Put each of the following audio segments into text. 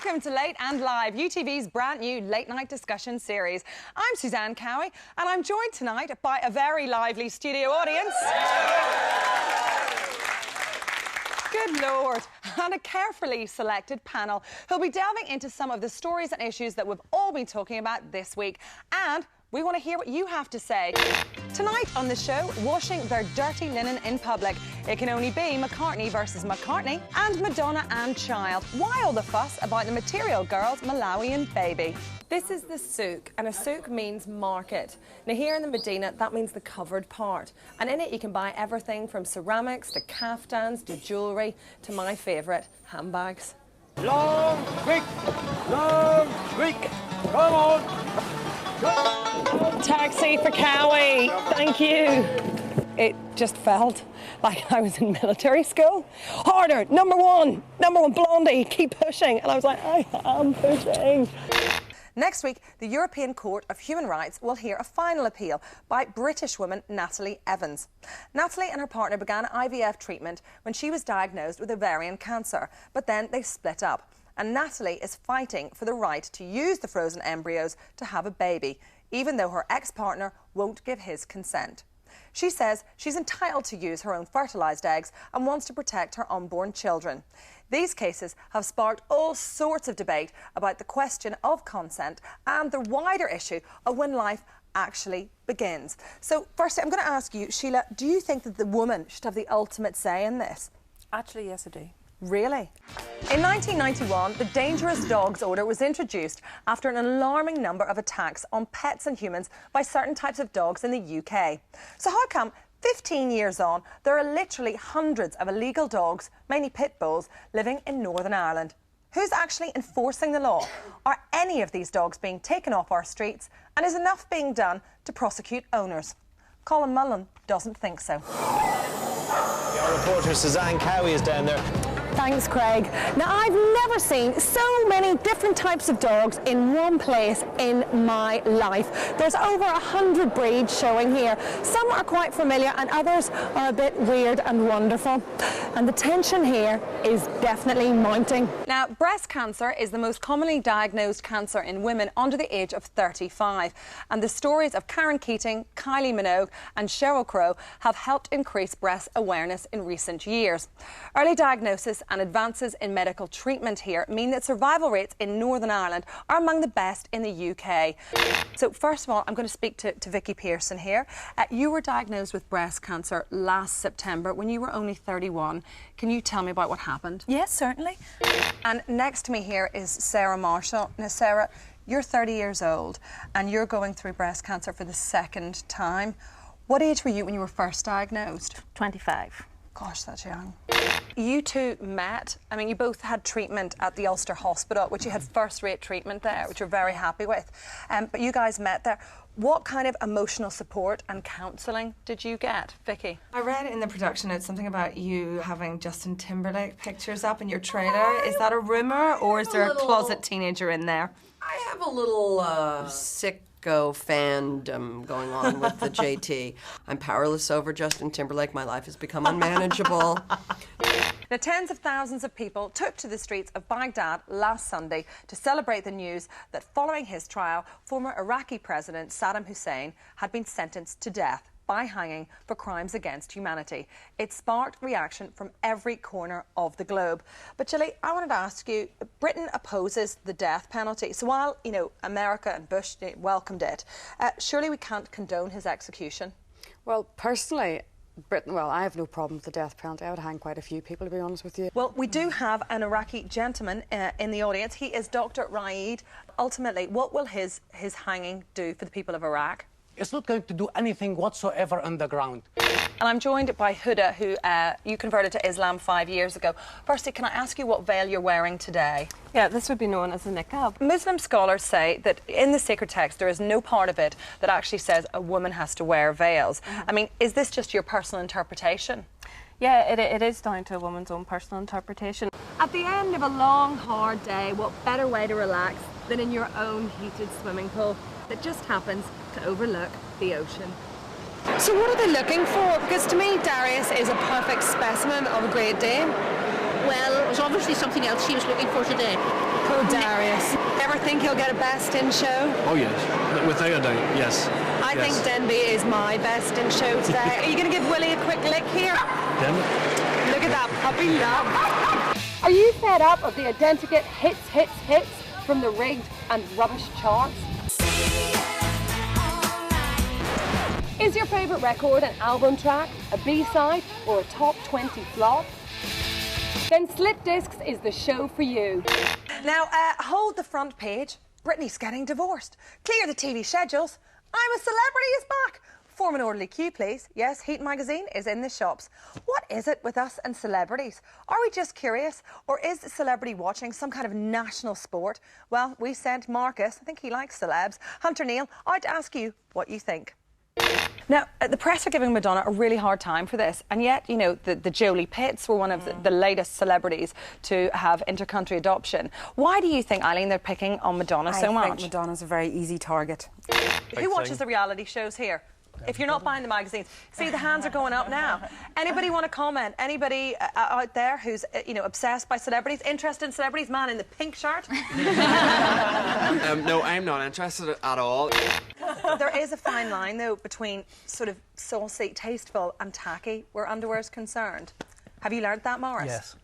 Welcome to Late and Live, UTV's brand new late night discussion series. I'm Suzanne Cowie and I'm joined tonight by a very lively studio audience. Good Lord, and a carefully selected panel who'll be delving into some of the stories and issues that we've all been talking about this week. And we want to hear what you have to say. Tonight on the show, washing their dirty linen in public. It can only be McCartney versus McCartney and Madonna and Child. Why all the fuss about the Material Girls' Malawian baby? This is the souk, and a souk means market. Now here in the Medina, that means the covered part. And in it you can buy everything from ceramics to kaftans to jewellery to my favourite, handbags. Long week! Come on! Taxi for Cowie, thank you. It just felt like I was in military school. Harder, number one, Blondie, keep pushing. And I was like, I am pushing. Next week, the European Court of Human Rights will hear a final appeal by British woman Natalie Evans. Natalie and her partner began IVF treatment when she was diagnosed with ovarian cancer, but then they split up. And Natalie is fighting for the right to use the frozen embryos to have a baby, even though her ex-partner won't give his consent. She says she's entitled to use her own fertilised eggs and wants to protect her unborn children. These cases have sparked all sorts of debate about the question of consent and the wider issue of when life actually begins. So, firstly, I'm going to ask you, Sheila, do you think that the woman should have the ultimate say in this? Actually, yes, I do. Really? In 1991, the Dangerous Dogs Order was introduced after an alarming number of attacks on pets and humans by certain types of dogs in the UK. So how come 15 years on, there are literally hundreds of illegal dogs, mainly pit bulls, living in Northern Ireland? Who's actually enforcing the law? Are any of these dogs being taken off our streets? And is enough being done to prosecute owners? Colin Mullen doesn't think so. Our reporter Suzanne Cowie is down there. Thanks, Craig. Now, I've never seen so many different types of dogs in one place in my life. There's over 100 breeds showing here. Some are quite familiar and others are a bit weird and wonderful. And the tension here is definitely mounting. Now, breast cancer is the most commonly diagnosed cancer in women under the age of 35. And the stories of Karen Keating, Kylie Minogue and Sheryl Crow have helped increase breast awareness in recent years. Early diagnosis and advances in medical treatment here mean that survival rates in Northern Ireland are among the best in the UK. So first of all, I'm going to speak to Vicky Pearson here. You were diagnosed with breast cancer last September when you were only 31. Can you tell me about what happened? Yes, certainly. And next to me here is Sarah Marshall. Now, Sarah, you're 30 years old and you're going through breast cancer for the second time. What age were you when you were first diagnosed? 25. Gosh, that's young. You two met. I mean, you both had treatment at the Ulster Hospital, which you had first-rate treatment there, which you're very happy with. But you guys met there. What kind of emotional support and counselling did you get, Vicky? I read in the production notes something about you having Justin Timberlake pictures up in your trailer. Is that a rumour, or is there a closet teenager in there? I have a little sicko fandom going on with the JT. I'm powerless over Justin Timberlake. My life has become unmanageable. Now, tens of thousands of people took to the streets of Baghdad last Sunday to celebrate the news that following his trial, former Iraqi President Saddam Hussein had been sentenced to death by hanging for crimes against humanity. It sparked reaction from every corner of the globe. But Gilly, I wanted to ask you, Britain opposes the death penalty. So while, you know, America and Bush welcomed it, surely we can't condone his execution? Well, personally, Britain, well, I have no problem with the death penalty. I would hang quite a few people, to be honest with you. Well, we do have an Iraqi gentleman in the audience. He is Dr. Raid. Ultimately, what will his hanging do for the people of Iraq? It's not going to do anything whatsoever on the ground. And I'm joined by Huda, who you converted to Islam 5 years ago. Firstly, can I ask you what veil you're wearing today? Yeah, this would be known as a niqab. Muslim scholars say that in the sacred text there is no part of it that actually says a woman has to wear veils. I mean, is this just your personal interpretation? Yeah, it is down to a woman's own personal interpretation. At the end of a long, hard day, what better way to relax than in your own heated swimming pool that just happens to overlook the ocean? So what are they looking for? Because to me, Darius is a perfect specimen of a Great Dane. Well, it was obviously something else she was looking for today. Oh, Darius. Ever think you'll get a Best in Show? Oh, yes. Without a doubt, yes. I think Denby is my Best in Show today. Are you going to give Willie a quick lick here? Denby? Look at that puppy love. Are you fed up of the identical hits from the rigged and rubbish charts? Is your favourite record an album track, a B-side, or a top 20 flop? Then Slip Discs is the show for you. Now, hold the front page. Britney's getting divorced. Clear the TV schedules. I'm a Celebrity is back. Form an orderly queue, please. Yes, Heat magazine is in the shops. What is it with us and celebrities? Are we just curious? Or is celebrity watching some kind of national sport? Well, we sent Marcus, I think he likes celebs, Hunter Neal, out to ask you what you think. Now, the press are giving Madonna a really hard time for this, and yet, you know, the Jolie Pitts were one of the latest celebrities to have inter-country adoption. Why do you think, Eileen, they're picking on Madonna so much? I think Madonna's a very easy target. Who watches the reality shows here? If you're not buying the magazines, see, the hands are going up now. Anybody want to comment? Anybody out there who's, you know, obsessed by celebrities, interested in celebrities? Man in the pink shirt? No, I'm not interested at all. There is a fine line, though, between sort of saucy, tasteful and tacky where underwear is concerned. Have you learned that, Morris?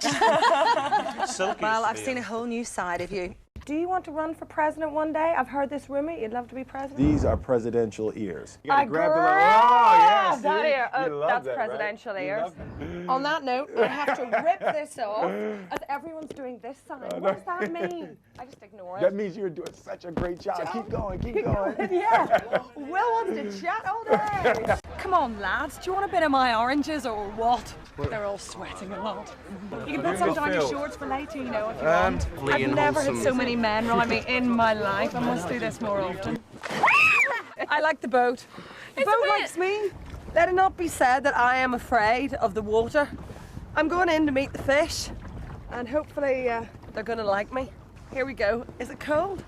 Yes. Well, I've seen a whole new side of you. Do you want to run for president one day? I've heard this rumour you'd love to be president. These are presidential ears. You I grab the grab oh, that yes, ear. Oh, that's that, presidential right? ears. On that note, I have to rip this off as everyone's doing this side. What does that mean? I just ignore it. That means you're doing such a great job. Keep going, keep going. Yeah. Will wants to chat all day. Come on, lads. Do you want a bit of my oranges or what? They're all sweating a lot. You can put some down your shorts for later, you know, if you want. I've never had so many men around me in my life. I must do this more often. I like the boat. The boat likes me. Let it not be said that I am afraid of the water. I'm going in to meet the fish, and hopefully they're going to like me. Here we go. Is it cold?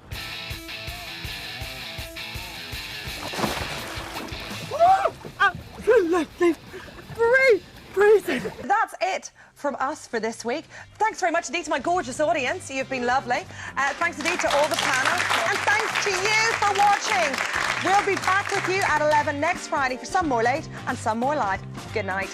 Absolutely freezing. That's it from us for this week. Thanks very much indeed to my gorgeous audience. You've been lovely. Thanks indeed to all the panel. And thanks to you for watching. We'll be back with you at 11 next Friday for some more late and some more live. Good night.